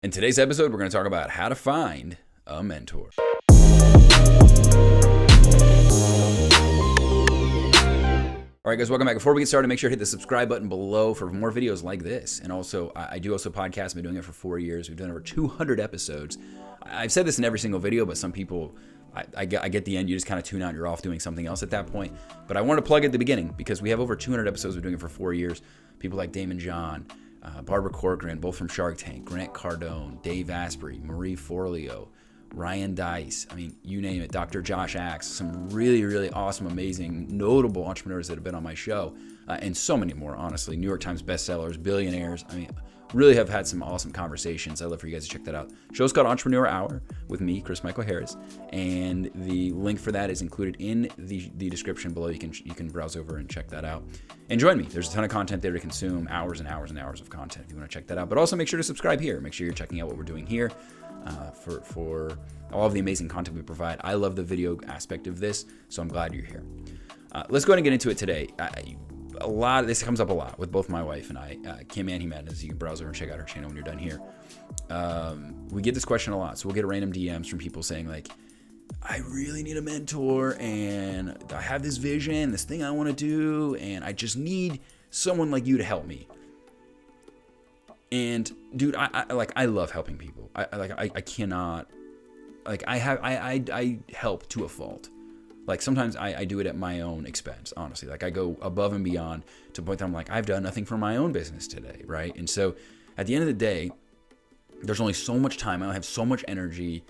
In today's episode, we're going to talk about how to find a mentor. All right, guys, welcome back. Before we get started, make sure to hit the subscribe button below for more videos like this. And also, I do also podcast. I've been doing it for 4 years. We've done over 200 episodes. I've said this in every single video, but some people, I get the end, you just kind of tune out, you're off doing something else at that point. But I wanted to plug at the beginning because we have over 200 episodes. We're doing it for 4 years. People like Damon John, Barbara Corcoran, both from Shark Tank, Grant Cardone, Dave Asprey, Marie Forleo, Ryan Dice, I mean, you name it, Dr. Josh Axe, some really, really awesome, amazing, notable entrepreneurs that have been on my show, and so many more, honestly. New York Times bestsellers, billionaires. I mean, really have had some awesome conversations. I'd love for you guys to check that out. Show's called Entrepreneur Hour with me, Chris Michael Harris, and the link for that is included in the description below. You can browse over and check that out. And join me. There's a ton of content there to consume, hours and hours and hours of content if you want to check that out. But also make sure to subscribe here. Make sure you're checking out what we're doing here for all of the amazing content we provide. I love the video aspect of this, so I'm glad you're here. Let's go ahead and get into it today. This comes up a lot with both my wife and I. Kim Ann Madness, you can browse over and check out her channel when you're done here. We get this question a lot, so we'll get random DMs from people saying like, I really need a mentor, and I have this vision, this thing I want to do, and I just need someone like you to help me. And dude, I love helping people. I cannot, like, I help to a fault. Like sometimes I do it at my own expense, honestly. Like I go above and beyond to the point that I'm like, I've done nothing for my own business today, right? And so at the end of the day, there's only so much time. I don't have so much energy.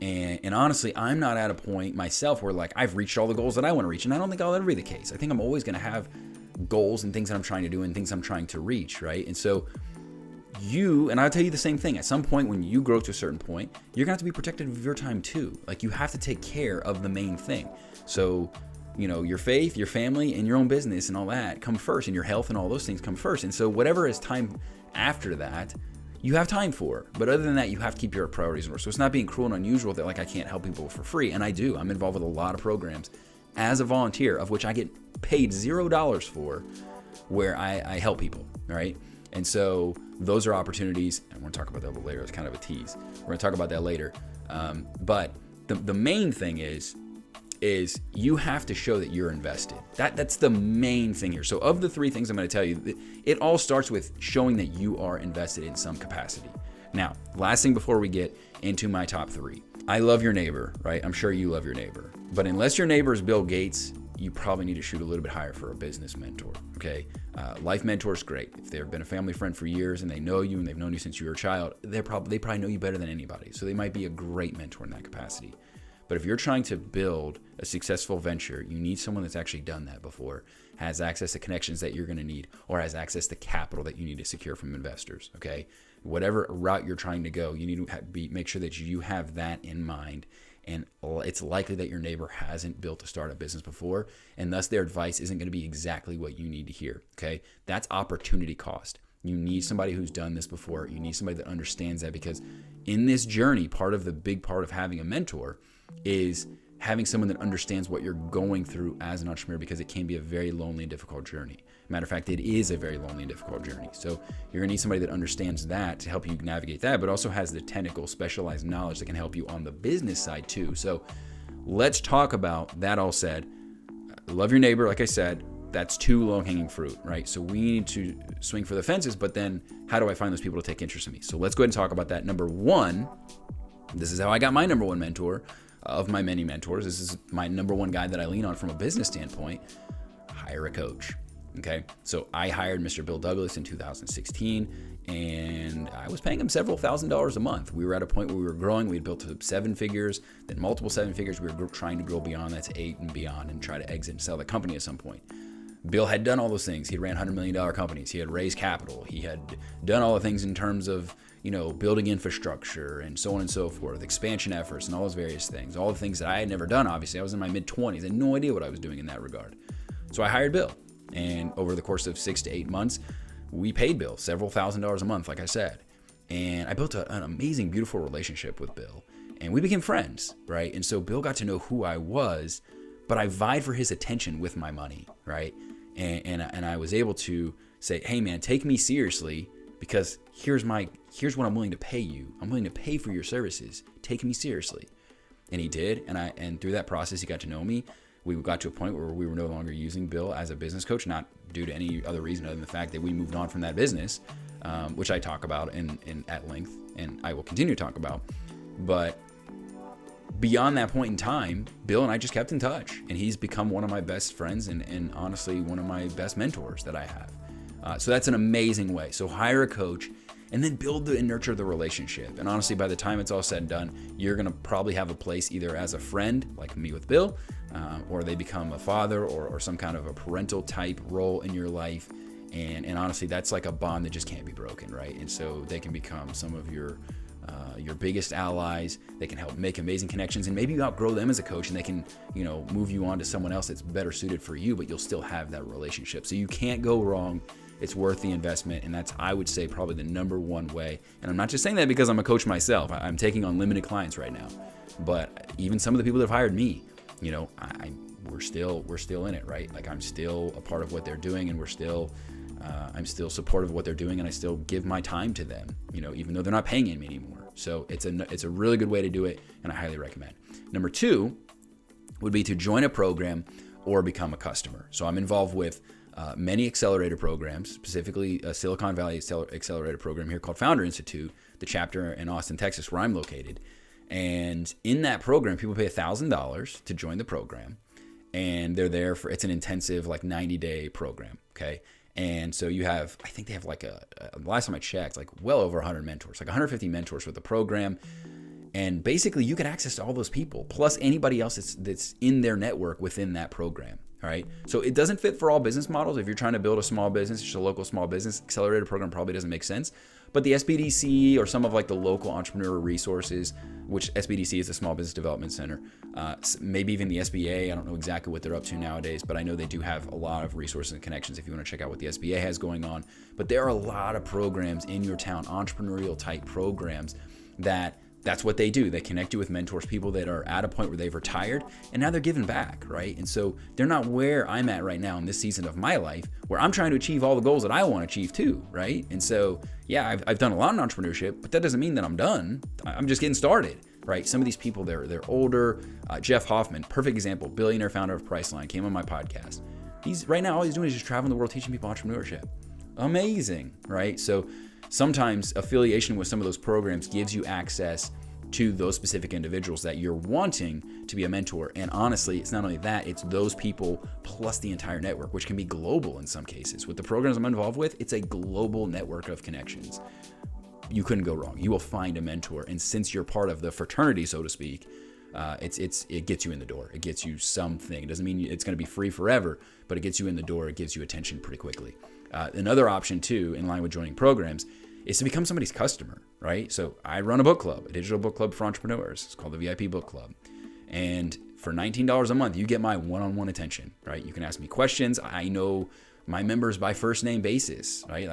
And honestly, I'm not at a point myself where like I've reached all the goals that I want to reach. And I don't think I'll ever be the case. I think I'm always going to have goals and things that I'm trying to do and things I'm trying to reach, right? And so and I'll tell you the same thing. At some point when you grow to a certain point, you're going to have to be protective of your time too. Like you have to take care of the main thing. So, your faith, your family, and your own business and all that come first, and your health and all those things come first. And so whatever is time after that, you have time for. But other than that, you have to keep your priorities in order. So it's not being cruel and unusual that like I can't help people for free. And I do. I'm involved with a lot of programs as a volunteer, of which I get paid $0 for, where I help people, right? And so those are opportunities, and we're going to talk about that a little later. It's kind of a tease. We're going to talk about that later. But the main thing is you have to show that you're invested. That's the main thing here. So of the three things I'm going to tell you, it all starts with showing that you are invested in some capacity. Now, last thing before we get into my top three. I love your neighbor, right? I'm sure you love your neighbor. But unless your neighbor is Bill Gates, you probably need to shoot a little bit higher for a business mentor, okay? Life mentor is great. If they've been a family friend for years and they know you and they've known you since you were a child, they probably know you better than anybody. So they might be a great mentor in that capacity. But if you're trying to build a successful venture, you need someone that's actually done that before, has access to connections that you're going to need, or has access to capital that you need to secure from investors, okay? Whatever route you're trying to go, you need to make sure that you have that in mind. And it's likely that your neighbor hasn't built a startup business before, and thus their advice isn't going to be exactly what you need to hear, okay? That's opportunity cost. You need somebody who's done this before. You need somebody that understands that, because in this journey, the big part of having a mentor is having someone that understands what you're going through as an entrepreneur, because it can be a very lonely and difficult journey. Matter of fact, it is a very lonely and difficult journey. So you're gonna need somebody that understands that to help you navigate that, but also has the technical, specialized knowledge that can help you on the business side too. So let's talk about that. All said, love your neighbor. Like I said, that's too low-hanging fruit, right? So we need to swing for the fences, but then how do I find those people to take interest in me? So let's go ahead and talk about that. Number one, this is how I got my number one mentor of my many mentors. This is my number one guy that I lean on from a business standpoint. Hire a coach. Okay, so I hired Mr. Bill Douglas in 2016, and I was paying him several $1,000s a month. We were at a point where we were growing. We had built to 7 figures, then multiple 7 figures. We were trying to grow beyond that to 8 and beyond, and try to exit and sell the company at some point. Bill had done all those things. He ran $100 million companies. He had raised capital. He had done all the things in terms of, building infrastructure and so on and so forth, expansion efforts and all those various things. All the things that I had never done, obviously. I was in my mid-20s. I had no idea what I was doing in that regard. So I hired Bill. And over the course of 6 to 8 months, we paid Bill several $1,000s a month, like I said. And I built an amazing, beautiful relationship with Bill. And we became friends, right? And so Bill got to know who I was, but I vied for his attention with my money, right? And I was able to say, hey man, take me seriously because here's what I'm willing to pay you. I'm willing to pay for your services. Take me seriously. And he did. And through that process, he got to know me. We got to a point where we were no longer using Bill as a business coach, not due to any other reason other than the fact that we moved on from that business, which I talk about in at length, and I will continue to talk about. But beyond that point in time, Bill and I just kept in touch, and he's become one of my best friends and honestly one of my best mentors that I have. So that's an amazing way. So hire a coach and then build and nurture the relationship. And honestly, by the time it's all said and done, you're going to probably have a place either as a friend, like me with Bill, or they become a father or some kind of a parental type role in your life. And honestly, that's like a bond that just can't be broken, right? And so they can become some of your biggest allies. They can help make amazing connections, and maybe you outgrow them as a coach and they can, move you on to someone else that's better suited for you, but you'll still have that relationship. So you can't go wrong. It's worth the investment, and that's, I would say, probably the number one way. And I'm not just saying that because I'm a coach myself. I'm taking on limited clients right now, but even some of the people that have hired me, we're still in it, right? Like I'm still a part of what they're doing, and I'm still supportive of what they're doing, and I still give my time to them, even though they're not paying me anymore. So it's a really good way to do it, and I highly recommend. Number 2 would be to join a program or become a customer. So I'm involved with many accelerator programs, specifically a Silicon Valley accelerator program here called Founder Institute, the chapter in Austin, Texas, where I'm located. And in that program, people pay $1,000 to join the program, and they're there for, it's an intensive 90-day program, okay? And so you have, I think they have last time I checked, well over 100 mentors, 150 mentors with the program. And basically you get access to all those people, plus anybody else that's in their network within that program. All right. So it doesn't fit for all business models. If you're trying to build a small business, just a local small business, accelerator program probably doesn't make sense. But the SBDC or some of the local entrepreneur resources, which SBDC is the Small Business Development Center, maybe even the SBA. I don't know exactly what they're up to nowadays, but I know they do have a lot of resources and connections if you want to check out what the SBA has going on. But there are a lot of programs in your town, entrepreneurial type programs that's what they do. They connect you with mentors, people that are at a point where they've retired and now they're giving back, right? And so they're not where I'm at right now in this season of my life, where I'm trying to achieve all the goals that I want to achieve too, right? And so, yeah, I've done a lot in entrepreneurship, but that doesn't mean that I'm done. I'm just getting started, right? Some of these people, they're older. Jeff Hoffman, perfect example, billionaire founder of Priceline, came on my podcast. Right now, all he's doing is just traveling the world teaching people entrepreneurship. Amazing, right? So sometimes affiliation with some of those programs gives you access to those specific individuals that you're wanting to be a mentor. And honestly, it's not only that, it's those people plus the entire network, which can be global in some cases. With the programs I'm involved with, it's a global network of connections. You couldn't go wrong. You will find a mentor. And since you're part of the fraternity, so to speak, it gets you in the door. It gets you something. It doesn't mean it's going to be free forever, but it gets you in the door. It gives you attention pretty quickly. Another option too, in line with joining programs, is to become somebody's customer, right? So I run a book club, a digital book club for entrepreneurs. It's called the VIP Book Club. And for $19 a month, you get my one-on-one attention, right? You can ask me questions. I know my members by first name basis, right?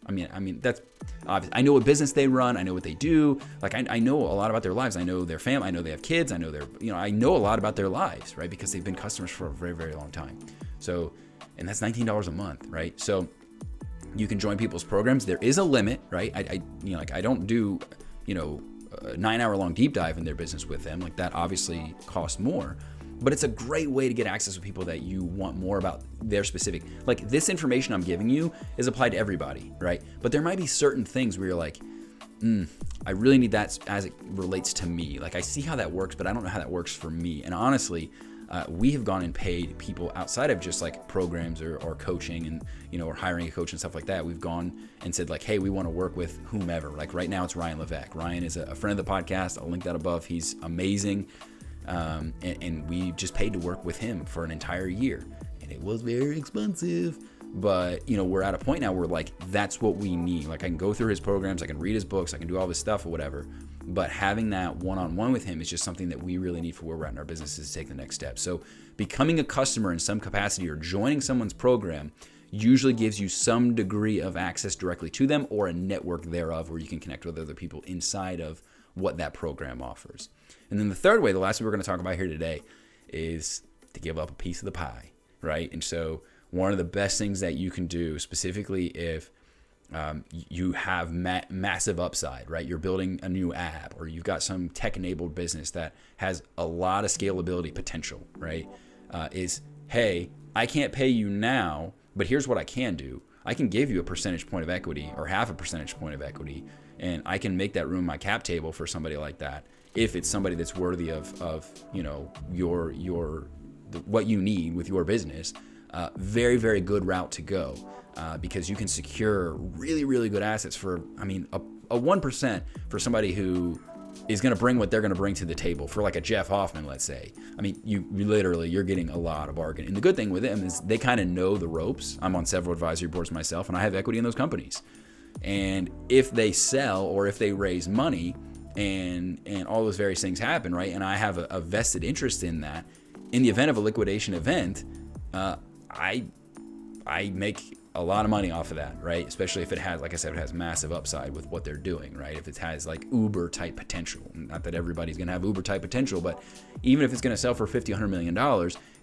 I mean, that's obvious. I know what business they run. I know what they do. I know a lot about their lives. I know their family. I know they have kids. I know I know a lot about their lives, right? Because they've been customers for a very, very long time. So, and that's $19 a month, right? So you can join people's programs. There is a limit, right? I don't do, a 9-hour-long deep dive in their business with them. That obviously costs more. But it's a great way to get access to people that you want more about their specific. This information I'm giving you is applied to everybody, right? But there might be certain things where you're like, I really need that as it relates to me. I see how that works, but I don't know how that works for me. And honestly, we have gone and paid people outside of just programs or coaching and, or hiring a coach and stuff like that. We've gone and said hey, we want to work with whomever. Right now it's Ryan Levesque. Ryan is a friend of the podcast. I'll link that above. He's amazing. And we just paid to work with him for an entire year, and it was very expensive, but we're at a point now where that's what we need. I can go through his programs, I can read his books, I can do all this stuff or whatever, but having that one-on-one with him is just something that we really need for where we're at in our businesses to take the next step. So becoming a customer in some capacity or joining someone's program usually gives you some degree of access directly to them or a network thereof where you can connect with other people inside of what that program offers. And then the third way, the last way we're going to talk about here today, is to give up a piece of the pie, right? And so one of the best things that you can do, specifically if you have massive upside, right? You're building a new app, or you've got some tech-enabled business that has a lot of scalability potential, right? Is, hey, I can't pay you now, but here's what I can do. I can give you a percentage point of equity or half a percentage point of equity, and I can make that room my cap table for somebody like that. If it's somebody that's worthy of what you need with your business, very, very good route to go, because you can secure really, really good assets for, a 1% for somebody who is going to bring what they're going to bring to the table. For like a Jeff Hoffman, let's say. You're getting a lot of bargain. And the good thing with them is they kind of know the ropes. I'm on several advisory boards myself, and I have equity in those companies. And if they sell or if they raise money and all those various things happen, right, and I have a vested interest in that, in the event of a liquidation event, I make a lot of money off of that, right? Especially if it has, like I said, it has massive upside with what they're doing, right? If it has like Uber type potential, not that everybody's going to have Uber type potential, but even if it's going to sell for $50, $100 million,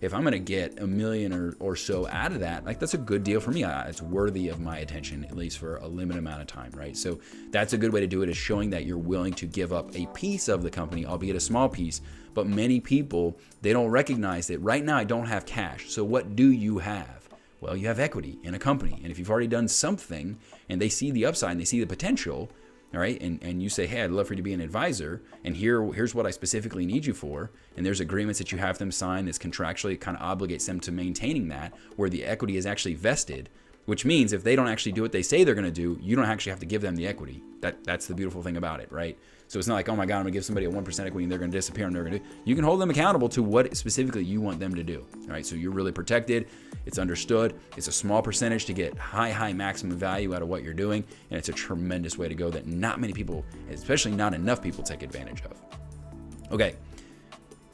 if I'm going to get $1 million or so out of that, like that's a good deal for me. It's worthy of my attention, at least for a limited amount of time, right? So that's a good way to do it, is showing that you're willing to give up a piece of the company, albeit a small piece. But many people, they don't recognize that right now I don't have cash. So what do you have? Well, you have equity in a company. And if you've already done something and they see the upside and they see the potential, all right, and you say, hey, I'd love for you to be an advisor, and here's what I specifically need you for, and there's agreements that you have them sign that's contractually kind of obligates them to maintaining that, where the equity is actually vested, which means if they don't actually do what they say they're going to do, you don't actually have to give them the equity. That's the beautiful thing about it, right? So it's not like, oh my God, I'm going to give somebody a 1% equity and they're going to disappear and they're going to do. You can hold them accountable to what specifically you want them to do, all right? So you're really protected. It's understood. It's a small percentage to get high maximum value out of what you're doing, and it's a tremendous way to go that not many people, especially not enough people, take advantage of. Okay,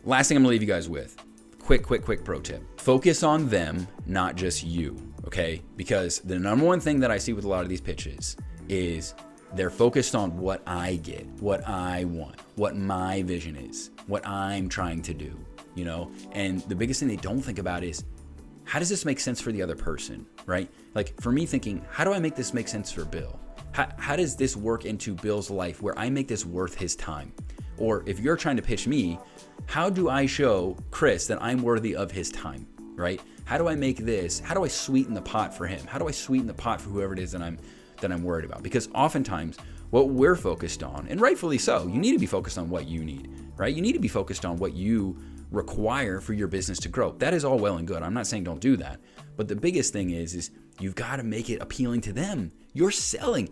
last thing I'm going to leave you guys with. Quick pro tip. Focus on them, not just you, okay? Because the number one thing that I see with a lot of these pitches is they're focused on what I get, what I want, what my vision is, what I'm trying to do, you know? And the biggest thing they don't think about is, how does this make sense for the other person, right? Like for me thinking, how do I make this make sense for Bill? How does this work into Bill's life where I make this worth his time? Or if you're trying to pitch me, how do I show Chris that I'm worthy of his time, right? How do I make this, how do I sweeten the pot for him? How do I sweeten the pot for whoever it is that I'm worried about? Because oftentimes what we're focused on, and rightfully so, you need to be focused on what you need, right? You need to be focused on what you require for your business to grow. That is all well and good. I'm not saying don't do that. But the biggest thing is you've got to make it appealing to them. You're selling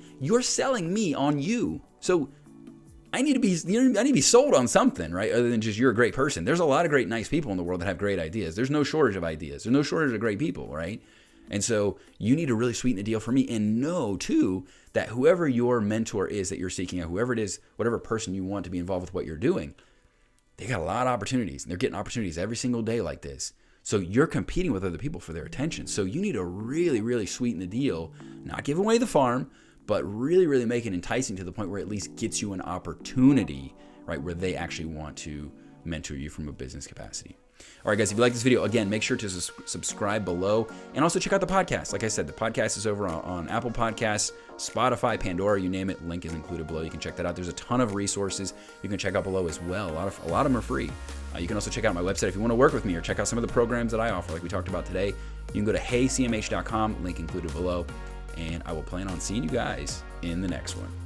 me on you. So I need to be sold on something, right? Other than just you're a great person. There's a lot of great, nice people in the world that have great ideas. There's no shortage of ideas. There's no shortage of great people, right? And so you need to really sweeten the deal for me, and know too that whoever your mentor is that you're seeking out, whoever it is, whatever person you want to be involved with what you're doing, they got a lot of opportunities, and they're getting opportunities every single day like this. So you're competing with other people for their attention. So you need to really, really sweeten the deal, not give away the farm, but really, really make it enticing to the point where it at least gets you an opportunity, right, where they actually want to mentor you from a business capacity. All right, guys, if you like this video, again, make sure to subscribe below, and also check out the podcast. Like I said, the podcast is over on Apple Podcasts, Spotify, Pandora, you name it. Link is included below. You can check that out. There's a ton of resources you can check out below as well. A lot of them are free. You can also check out my website if you want to work with me, or check out some of the programs that I offer, like we talked about today. You can go to heycmh.com, link included below, and I will plan on seeing you guys in the next one.